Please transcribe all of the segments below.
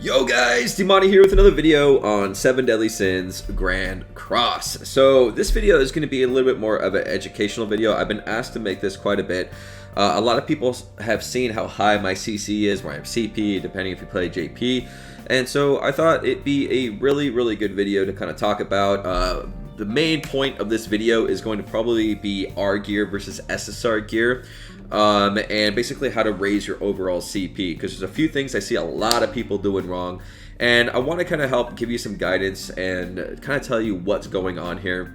Yo guys, Dmonty here with another video on 7 Deadly Sins Grand Cross. So this video is going to be a little bit more of an educational video. I've been asked to make this quite a bit. A lot of people have seen how high my CC is, where I'm CP, depending if you play JP. And so I thought it'd be a really good video to kind of talk about. The main point of this video is going to probably be R gear versus SSR gear. And basically how to raise your overall CP, because there's a few things I see a lot of people doing wrong, and I want to kind of help give you some guidance and kind of tell you what's going on here.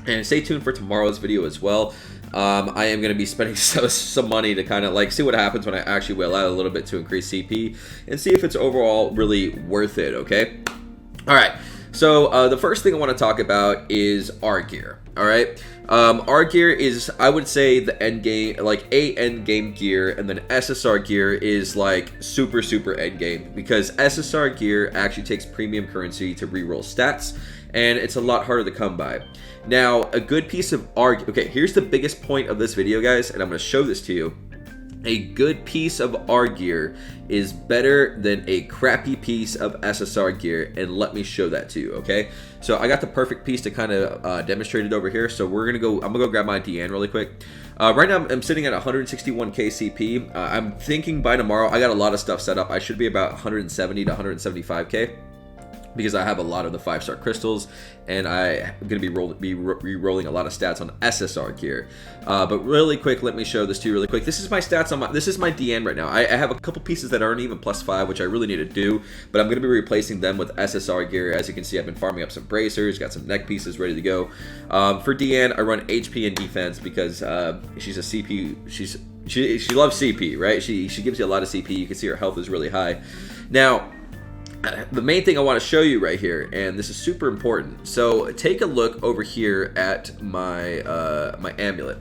And stay tuned for tomorrow's video as well. I am going to be spending some money to kind of like see what happens when I actually whale out a little bit to increase CP and see if it's overall really worth it. Okay, all right. So the first thing I want to talk about is R gear. All right, R gear is, I would say, the end game, like a end game gear, and then SSR gear is like super end game, because SSR gear actually takes premium currency to reroll stats, and it's a lot harder to come by. Now, a good piece of R, okay, here's the biggest point of this video, guys, and I'm going to show this to you. A good piece of R gear is better than a crappy piece of SSR gear, and let me show that to you. Okay, so I got the perfect piece to kind of demonstrate it over here. So we're gonna go. I'm gonna go grab my DN really quick. Right now I'm sitting at 161k CP. I'm thinking by tomorrow, I got a lot of stuff set up. I should be about 170 to 175k. Because I have a lot of the 5-star crystals, and I'm going to be re-rolling a lot of stats on SSR gear. But really quick, let me show this to you really quick. This is my stats on this is my DN right now. I have a couple pieces that aren't even +5, which I really need to do, but I'm going to be replacing them with SSR gear. As you can see, I've been farming up some bracers, got some neck pieces ready to go. For DN, I run HP and defense because she's a CP. She loves CP, right? She gives you a lot of CP. You can see her health is really high. Now, the main thing I want to show you right here, and this is super important. So take a look over here at my my amulet.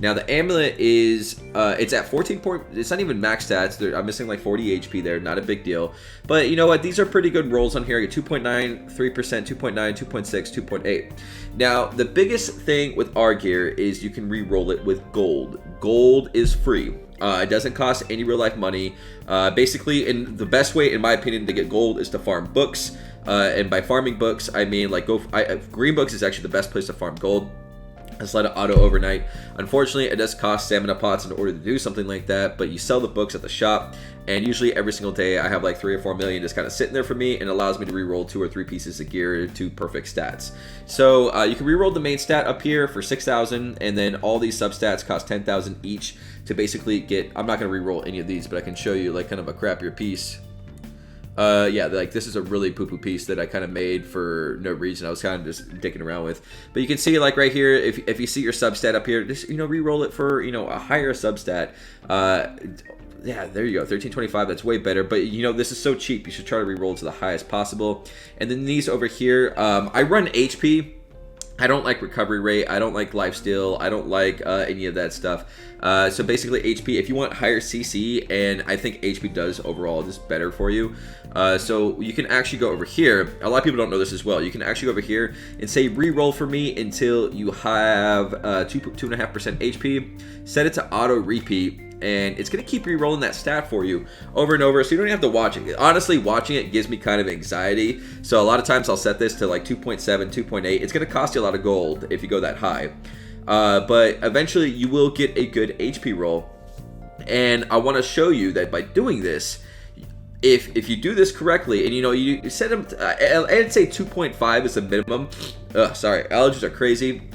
Now the amulet is it's at 14 point. It's not even max stats. I'm missing like 40 HP there. Not a big deal. But you know what? These are pretty good rolls on here. I get 2.9, 3%, 2.9, 2.6, 2.8. Now the biggest thing with R gear is you can re-roll it with gold. Gold is free. It doesn't cost any real life money. Basically, the best way, in my opinion, to get gold is to farm books. And by farming books, I mean like green books is actually the best place to farm gold. Just let it auto overnight. Unfortunately, it does cost stamina pots in order to do something like that, but you sell the books at the shop, and usually every single day I have like 3 or 4 million just kind of sitting there for me, and allows me to re-roll 2 or 3 pieces of gear to perfect stats. So you can re-roll the main stat up here for 6,000, and then all these substats cost 10,000 each to basically get. I'm not going to re-roll any of these, but I can show you like kind of a crappier piece. Yeah, like this is a really poo-poo piece that I kind of made for no reason. I was kind of just dicking around with. But you can see like right here, if you see your substat up here, just, re-roll it for, a higher substat. Yeah, there you go, 1325, that's way better. But, this is so cheap, you should try to re-roll to the highest possible. And then these over here, I run HP. I don't like recovery rate, I don't like lifesteal, I don't like any of that stuff. So basically HP, if you want higher CC, and I think HP does overall just better for you. So you can actually go over here. A lot of people don't know this as well. You can actually go over here and say re-roll for me until you have 2.5% HP. Set it to auto repeat, and it's going to keep re-rolling that stat for you over and over, so you don't have to watch it. Honestly, watching it gives me kind of anxiety, so a lot of times I'll set this to like 2.7, 2.8. It's going to cost you a lot of gold if you go that high, but eventually you will get a good HP roll. And I want to show you that by doing this, if you do this correctly, and you set them, I'd say 2.5 is the minimum. Sorry, allergies are crazy.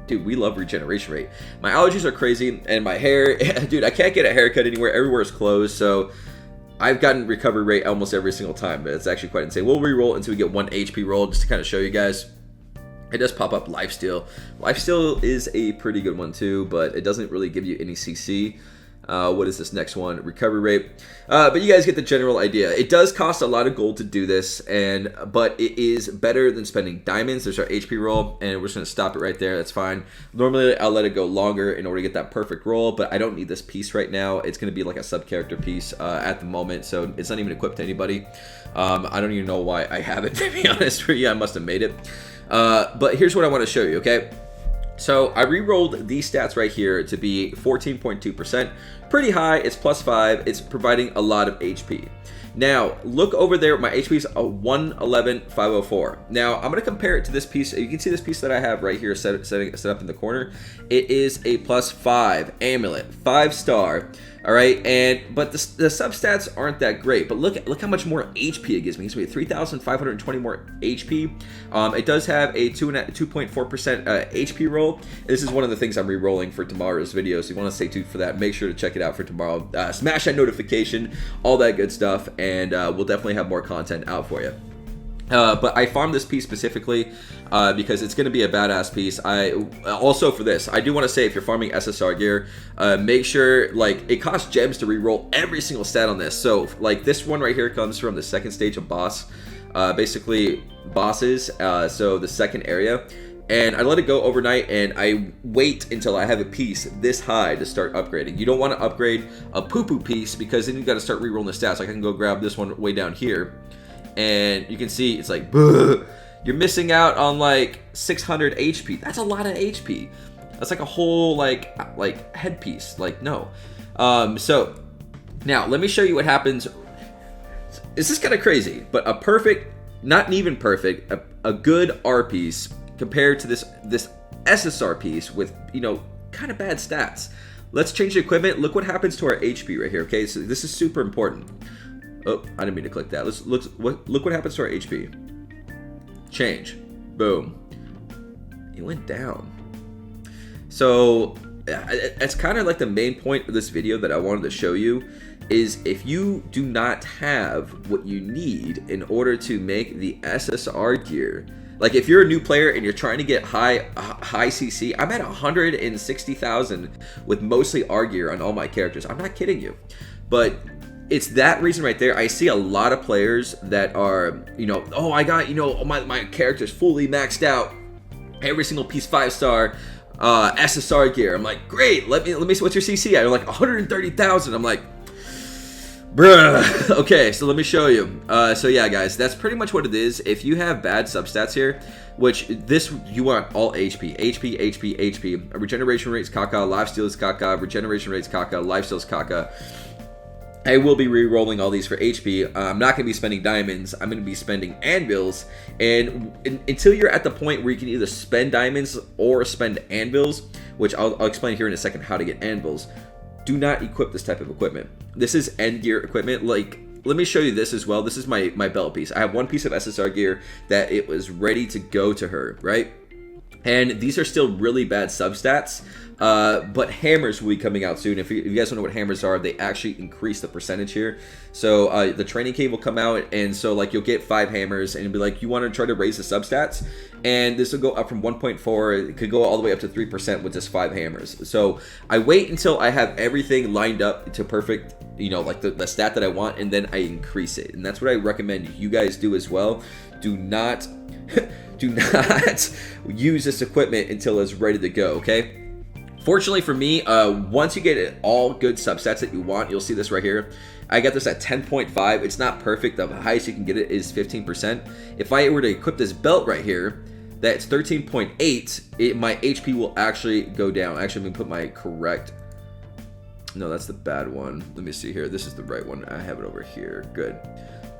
Dude, we love regeneration rate. My allergies are crazy, and my hair, dude, I can't get a haircut anywhere. Everywhere is closed, so I've gotten recovery rate almost every single time, but it's actually quite insane. We'll re-roll until we get 1 HP roll, just to kind of show you guys. It does pop up lifesteal. Lifesteal is a pretty good one too, but it doesn't really give you any CC. What is this next one? Recovery rate. But you guys get the general idea. It does cost a lot of gold to do this, but it is better than spending diamonds. There's our HP roll, and we're just going to stop it right there. That's fine. Normally, I'll let it go longer in order to get that perfect roll, but I don't need this piece right now. It's going to be like a sub-character piece at the moment, so it's not even equipped to anybody. I don't even know why I have it, to be honest with you. I must have made it. But here's what I want to show you, okay? So I re-rolled these stats right here to be 14.2%. Pretty high, it's +5, it's providing a lot of HP. Now, look over there. My HP is a 111,504. Now, I'm going to compare it to this piece. You can see this piece that I have right here set up in the corner. It is a +5 amulet, 5-star. All right, but the substats aren't that great. But look how much more HP it gives me. It's 3,520 more HP. It does have a 2.4% HP roll. This is one of the things I'm re-rolling for tomorrow's video. So you want to stay tuned for that. Make sure to check it out for tomorrow. Smash that notification, all that good stuff, and we'll definitely have more content out for you. But I farmed this piece specifically because it's going to be a badass piece. Also for this, I do want to say, if you're farming SSR gear, make sure, like, it costs gems to reroll every single stat on this. So like this one right here comes from the second stage of boss, basically bosses, so the second area. And I let it go overnight, and I wait until I have a piece this high to start upgrading. You don't want to upgrade a poo-poo piece, because then you got to start re-rolling the stats. Like, I can go grab this one way down here, and you can see it's like, you're missing out on like 600 HP. That's a lot of HP. That's like a whole like headpiece. Like, no. So now let me show you what happens. This is kind of crazy, but a perfect, not even perfect, a good R piece compared to this SSR piece with, you know, kind of bad stats. Let's change the equipment. Look what happens to our HP right here. Okay, so this is super important. Oh, I didn't mean to click that. Look what happens to our HP. Change. Boom. It went down. So that's kind of like the main point of this video that I wanted to show you, is if you do not have what you need in order to make the SSR gear, like if you're a new player and you're trying to get high CC, I'm at 160,000 with mostly R gear on all my characters. I'm not kidding you. But it's that reason right there. I see a lot of players that are, you know, oh, I got, you know, my character's fully maxed out, every single piece 5-star SSR gear. I'm like, great, let me see what's your CC. I'm like 130,000. I'm like, bruh. Okay, so let me show you. So yeah, guys, that's pretty much what it is. If you have bad substats here, which this, you want all HP, regeneration rates caca, lifesteal is caca, regeneration rates caca, lifesteal is caca. I will be re-rolling all these for HP. I'm not going to be spending diamonds. I'm going to be spending anvils. And until you're at the point where you can either spend diamonds or spend anvils, which I'll explain here in a second how to get anvils, do not equip this type of equipment. This is end gear equipment. Like, let me show you this as well. This is my belt piece. I have one piece of SSR gear that it was ready to go to her, right? And these are still really bad substats, but hammers will be coming out soon. If you guys don't know what hammers are, they actually increase the percentage here. So the training cave will come out, and so like you'll get 5 hammers, and it'll be like, you want to try to raise the substats, and this will go up from 1.4. It could go all the way up to 3% with just 5 hammers. So I wait until I have everything lined up to perfect, you know, like the stat that I want, and then I increase it. And that's what I recommend you guys do as well. Do not do not use this equipment until it's ready to go, okay? Fortunately for me, once you get all good substats that you want, you'll see this right here. I got this at 10.5. It's not perfect. The highest you can get it is 15%. If I were to equip this belt right here, that's 13.8, my HP will actually go down. Actually, let me put my correct... No, that's the bad one. Let me see here. This is the right one. I have it over here. Good.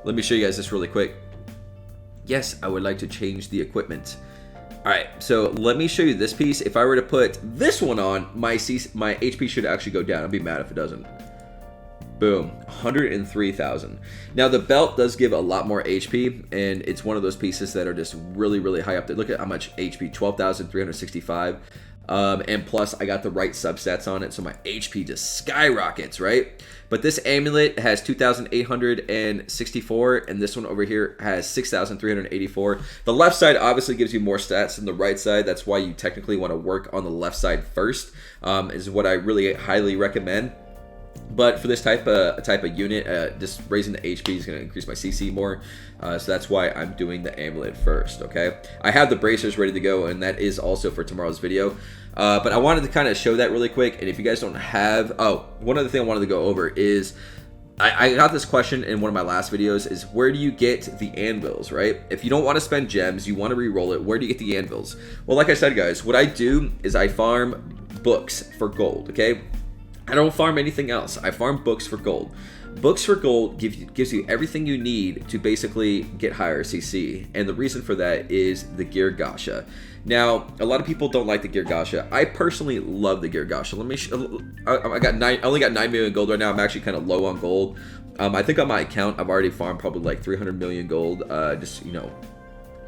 Let me show you guys this really quick. Yes, I would like to change the equipment. All right, so let me show you this piece. If I were to put this one on, my HP should actually go down. I'd be mad if it doesn't. Boom, 103,000. Now the belt does give a lot more HP, and it's one of those pieces that are just really, really high up there. Look at how much HP, 12,365. And plus I got the right substats on it, so my HP just skyrockets, right? But this amulet has 2,864, and this one over here has 6,384. The left side obviously gives you more stats than the right side. That's why you technically want to work on the left side first, is what I really highly recommend. But for this type of unit, just raising the HP is going to increase my CC more. So that's why I'm doing the amulet first, okay? I have the bracers ready to go, and that is also for tomorrow's video. But I wanted to kind of show that really quick. And if you guys don't have... Oh, one other thing I wanted to go over is... I got this question in one of my last videos, is where do you get the anvils, right? If you don't want to spend gems, you want to re-roll it, where do you get the anvils? Well, like I said, guys, what I do is I farm books for gold, okay? I don't farm anything else. I farm books for gold. Books for Gold gives you everything you need to basically get higher CC, and the reason for that is the Gear Gacha. Now, a lot of people don't like the Gear Gacha. I personally love the Gear Gacha. Let me. I only got 9 million gold right now. I'm actually kind of low on gold. I think on my account, I've already farmed probably like 300 million gold. Just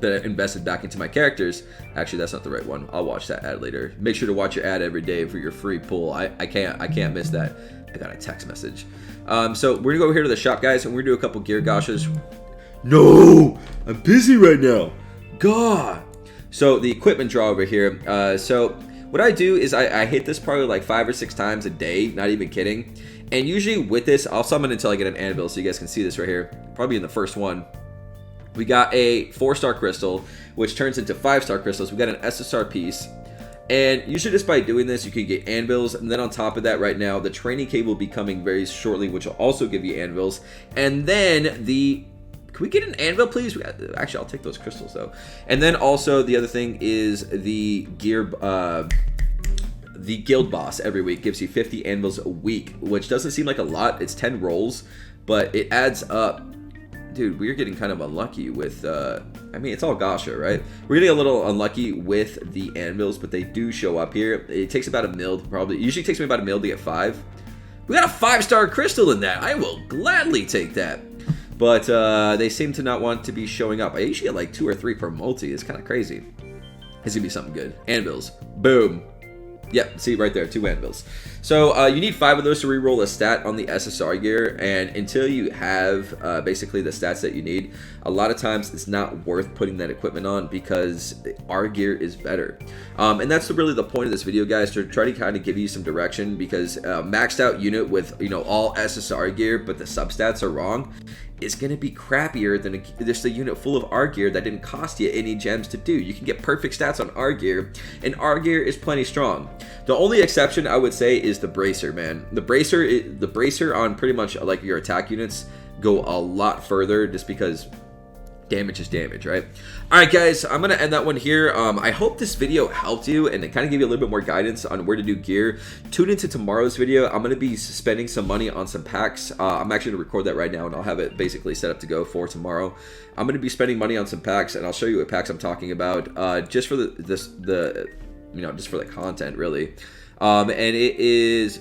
that I invested back into my characters. Actually, that's not the right one. I'll watch that ad later. Make sure to watch your ad every day for your free pull. I can't miss that. I got a text message. So we're gonna go over here to the shop, guys, and we're gonna do a couple Gear Gachas. No, I'm busy right now. God. So the equipment draw over here. So what I do is I hit this probably like 5 or 6 times a day. Not even kidding. And usually with this, I'll summon until I get an anvil, so you guys can see this right here. Probably in the first one. We got a 4-star crystal, which turns into 5-star crystals. We got an SSR piece. And usually just by doing this, you can get anvils. And then on top of that, right now, the training cave will be coming very shortly, which will also give you anvils. And then the... Can we get an anvil, please? Actually, I'll take those crystals, though. And then also, the other thing is the gear... the guild boss every week gives you 50 anvils a week, which doesn't seem like a lot. It's 10 rolls, but it adds up. Dude, we're getting kind of unlucky with, I mean, it's all Gacha, right? We're getting a little unlucky with the anvils, but they do show up here. It takes about a mil, probably. It usually takes me about a mil to get 5. We got a 5-star crystal in that. I will gladly take that. But they seem to not want to be showing up. I usually get like 2 or 3 per multi. It's kind of crazy. It's going to be something good. Anvils. Boom. Yep, see right there, 2 anvils. So you need 5 of those to reroll a stat on the SSR gear, and until you have basically the stats that you need, a lot of times it's not worth putting that equipment on because our gear is better. And that's really the point of this video, guys, to try to kind of give you some direction, because maxed out unit with all SSR gear, but the substats are wrong, it's going to be crappier than just a unit full of our gear that didn't cost you any gems to do. You can get perfect stats on our gear, and our gear is plenty strong. The only exception I would say is the bracer, man. The bracer on pretty much like your attack units go a lot further, just because damage is damage, right? All right, guys, I'm gonna end that one here. I hope this video helped you and it kind of gave you a little bit more guidance on where to do gear. Tune into tomorrow's video. I'm gonna be spending some money on some packs. I'm actually gonna record that right now, and I'll have it basically set up to go for tomorrow. I'm gonna be spending money on some packs, and I'll show you what packs I'm talking about, just for just for the content, really. And it is...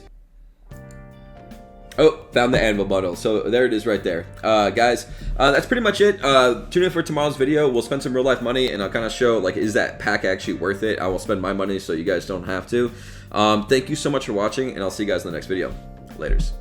Oh, found the anvil bundle. So there it is right there. Guys, that's pretty much it. Tune in for tomorrow's video. We'll spend some real life money, and I'll kind of show, like, is that pack actually worth it? I will spend my money so you guys don't have to. Thank you so much for watching, and I'll see you guys in the next video. Laters.